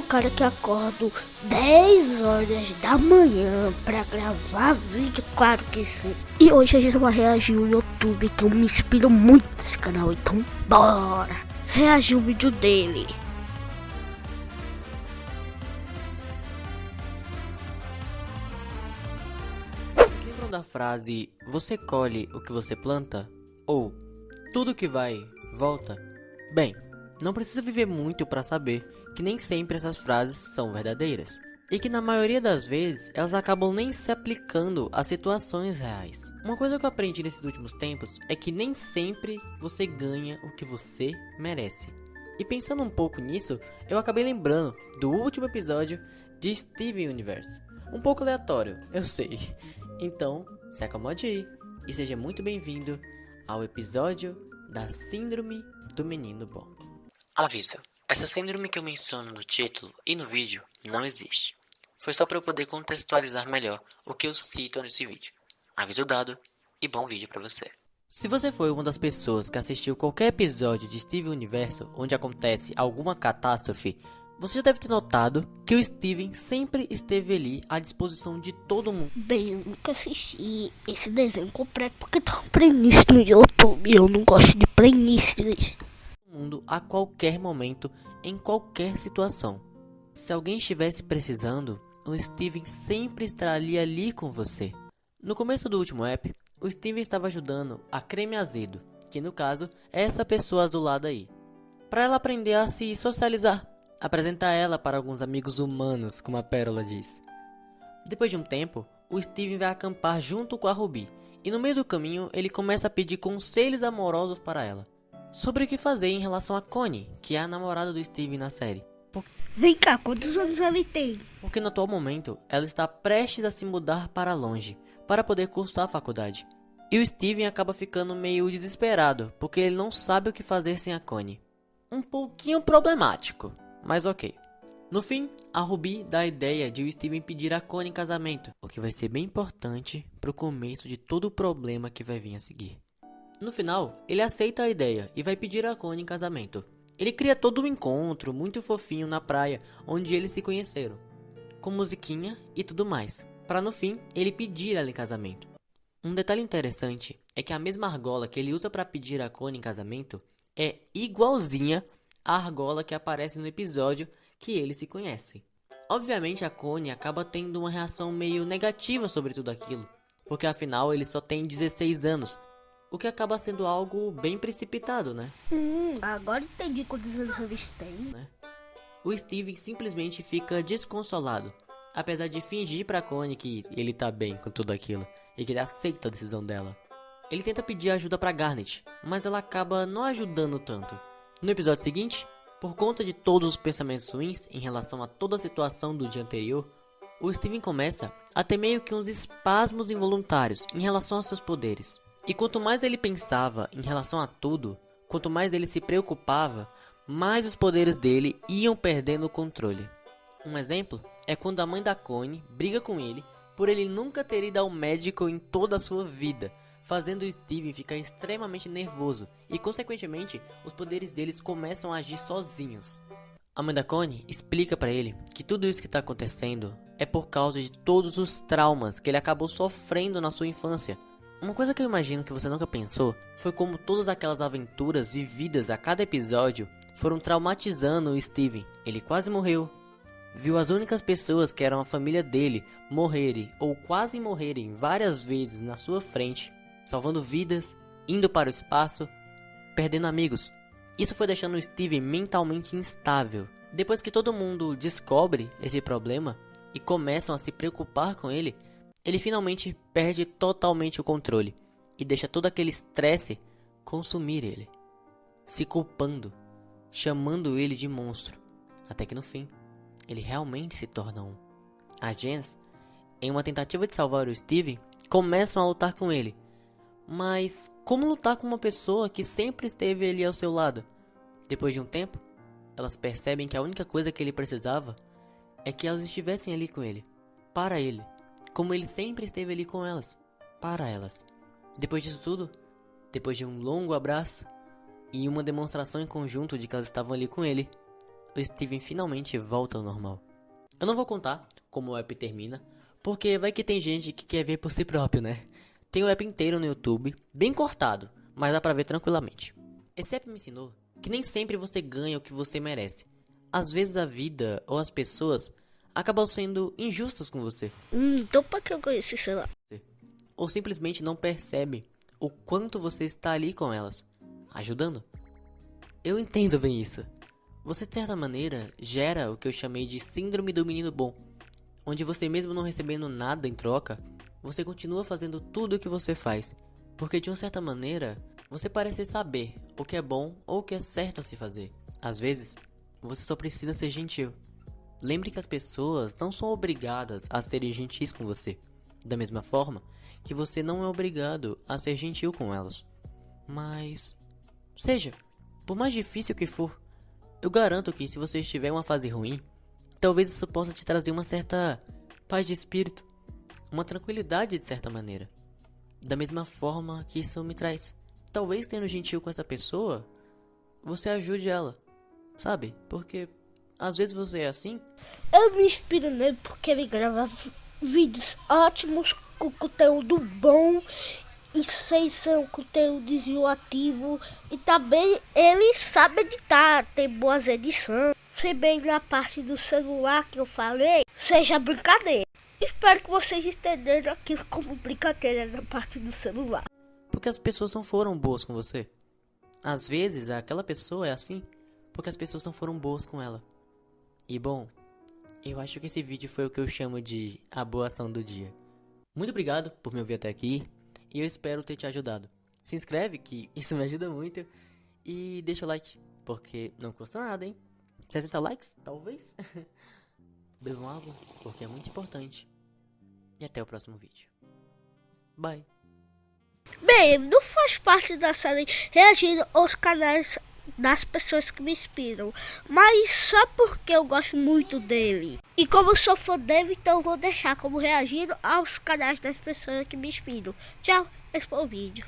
cara que acordo 10 horas da manhã pra gravar vídeo, claro que sim. E hoje a gente vai reagir no YouTube, que eu me inspiro muito nesse canal, então bora reagir o vídeo dele. Lembram da frase, você colhe o que você planta? Ou, tudo que vai, volta? Bem, não precisa viver muito para saber que nem sempre essas frases são verdadeiras. E que na maioria das vezes, elas acabam nem se aplicando a situações reais. Uma coisa que eu aprendi nesses últimos tempos é que nem sempre você ganha o que você merece. E pensando um pouco nisso, eu acabei lembrando do último episódio de Steven Universe. Um pouco aleatório, eu sei. Então, se acomode aí e seja muito bem-vindo ao episódio da Síndrome do Menino Bom. Aviso, essa síndrome que eu menciono no título e no vídeo não existe. Foi só para eu poder contextualizar melhor o que eu cito nesse vídeo. Aviso dado e bom vídeo para você. Se você foi uma das pessoas que assistiu qualquer episódio de Steven Universo onde acontece alguma catástrofe, você já deve ter notado que o Steven sempre esteve ali à disposição de todo mundo. Bem, eu nunca assisti esse desenho completo porque tá um playlist no YouTube e eu não gosto de playlists. Mundo a qualquer momento, em qualquer situação. Se alguém estivesse precisando, o Steven sempre estaria ali com você. No começo do último app, o Steven estava ajudando a Creme Azedo, que no caso é essa pessoa azulada aí, para ela aprender a se socializar, apresentar ela para alguns amigos humanos, como a Pérola diz. Depois de um tempo, o Steven vai acampar junto com a Ruby, e no meio do caminho ele começa a pedir conselhos amorosos para ela, sobre o que fazer em relação a Connie, que é a namorada do Steven na série. Vem cá, quantos anos ele tem? Porque no atual momento, ela está prestes a se mudar para longe, para poder cursar a faculdade. E o Steven acaba ficando meio desesperado, porque ele não sabe o que fazer sem a Connie. Um pouquinho problemático, mas ok. No fim, a Ruby dá a ideia de o Steven pedir a Connie em casamento, o que vai ser bem importante para o começo de todo o problema que vai vir a seguir. No final, ele aceita a ideia e vai pedir a Connie em casamento. Ele cria todo um encontro muito fofinho na praia, onde eles se conheceram, com musiquinha e tudo mais, para no fim, ele pedir ela em casamento. Um detalhe interessante é que a mesma argola que ele usa para pedir a Connie em casamento é igualzinha à argola que aparece no episódio que eles se conhecem. Obviamente a Connie acaba tendo uma reação meio negativa sobre tudo aquilo, porque afinal ele só tem 16 anos, o que acaba sendo algo bem precipitado, né? Agora entendi quantos anos eles têm. O Steven simplesmente fica desconsolado, apesar de fingir pra Connie que ele tá bem com tudo aquilo e que ele aceita a decisão dela. Ele tenta pedir ajuda pra Garnet, mas ela acaba não ajudando tanto. No episódio seguinte, por conta de todos os pensamentos ruins em relação a toda a situação do dia anterior, o Steven começa a ter meio que uns espasmos involuntários em relação aos seus poderes. E quanto mais ele pensava em relação a tudo, quanto mais ele se preocupava, mais os poderes dele iam perdendo o controle. Um exemplo é quando a mãe da Connie briga com ele por ele nunca ter ido ao médico em toda a sua vida, fazendo o Steven ficar extremamente nervoso e, consequentemente, os poderes deles começam a agir sozinhos. A mãe da Connie explica para ele que tudo isso que está acontecendo é por causa de todos os traumas que ele acabou sofrendo na sua infância. Uma coisa que eu imagino que você nunca pensou foi como todas aquelas aventuras vividas a cada episódio foram traumatizando o Steven. Ele quase morreu, viu as únicas pessoas que eram a família dele morrerem ou quase morrerem várias vezes na sua frente, salvando vidas, indo para o espaço, perdendo amigos. Isso foi deixando o Steven mentalmente instável. Depois que todo mundo descobre esse problema e começam a se preocupar com ele, ele finalmente perde totalmente o controle e deixa todo aquele estresse consumir ele, se culpando, chamando ele de monstro, até que no fim, ele realmente se torna um. As Gens, em uma tentativa de salvar o Steven, começam a lutar com ele. Mas como lutar com uma pessoa que sempre esteve ali ao seu lado? Depois de um tempo, elas percebem que a única coisa que ele precisava é que elas estivessem ali com ele, para ele, como ele sempre esteve ali com elas, para elas. Depois disso tudo, depois de um longo abraço e uma demonstração em conjunto de que elas estavam ali com ele, o Steven finalmente volta ao normal. Eu não vou contar como o app termina, porque vai que tem gente que quer ver por si próprio, né? Tem o app inteiro no YouTube, bem cortado, mas dá pra ver tranquilamente. Esse app me ensinou que nem sempre você ganha o que você merece. Às vezes a vida ou as pessoas acabam sendo injustas com você. Então pra que eu ganhei esse celular? Ou simplesmente não percebe o quanto você está ali com elas, ajudando. Eu entendo bem isso. Você de certa maneira gera o que eu chamei de síndrome do menino bom, onde você mesmo não recebendo nada em troca, você continua fazendo tudo o que você faz, porque de uma certa maneira você parece saber o que é bom ou o que é certo a se fazer. Às vezes, você só precisa ser gentil. Lembre que as pessoas não são obrigadas a serem gentis com você, da mesma forma que você não é obrigado a ser gentil com elas. Mas seja, por mais difícil que for, eu garanto que se você estiver em uma fase ruim, talvez isso possa te trazer uma certa paz de espírito, uma tranquilidade de certa maneira. Da mesma forma que isso me traz. Talvez sendo gentil com essa pessoa, você ajude ela, sabe? Porque às vezes você é assim. Eu me inspiro nele porque ele grava vídeos ótimos com conteúdo bom e sem ser um conteúdo enjoativo. E também ele sabe editar, tem boas edições. Se bem na parte do celular que eu falei, seja brincadeira. Espero que vocês entenderam aquilo como brincadeira na parte do celular. Porque as pessoas não foram boas com você. Às vezes aquela pessoa é assim porque as pessoas não foram boas com ela. E bom, eu acho que esse vídeo foi o que eu chamo de a boa ação do dia. Muito obrigado por me ouvir até aqui e eu espero ter te ajudado. Se inscreve que isso me ajuda muito e deixa o like, porque não custa nada, hein? 70 likes? Talvez? Bebam água, porque é muito importante. E até o próximo vídeo. Bye! Bem, não faz parte da série reagindo aos canais das pessoas que me inspiram, mas só porque eu gosto muito dele. E como eu sou fã dele, então eu vou deixar como reagindo aos canais das pessoas que me inspiram. Tchau, esse foi o vídeo.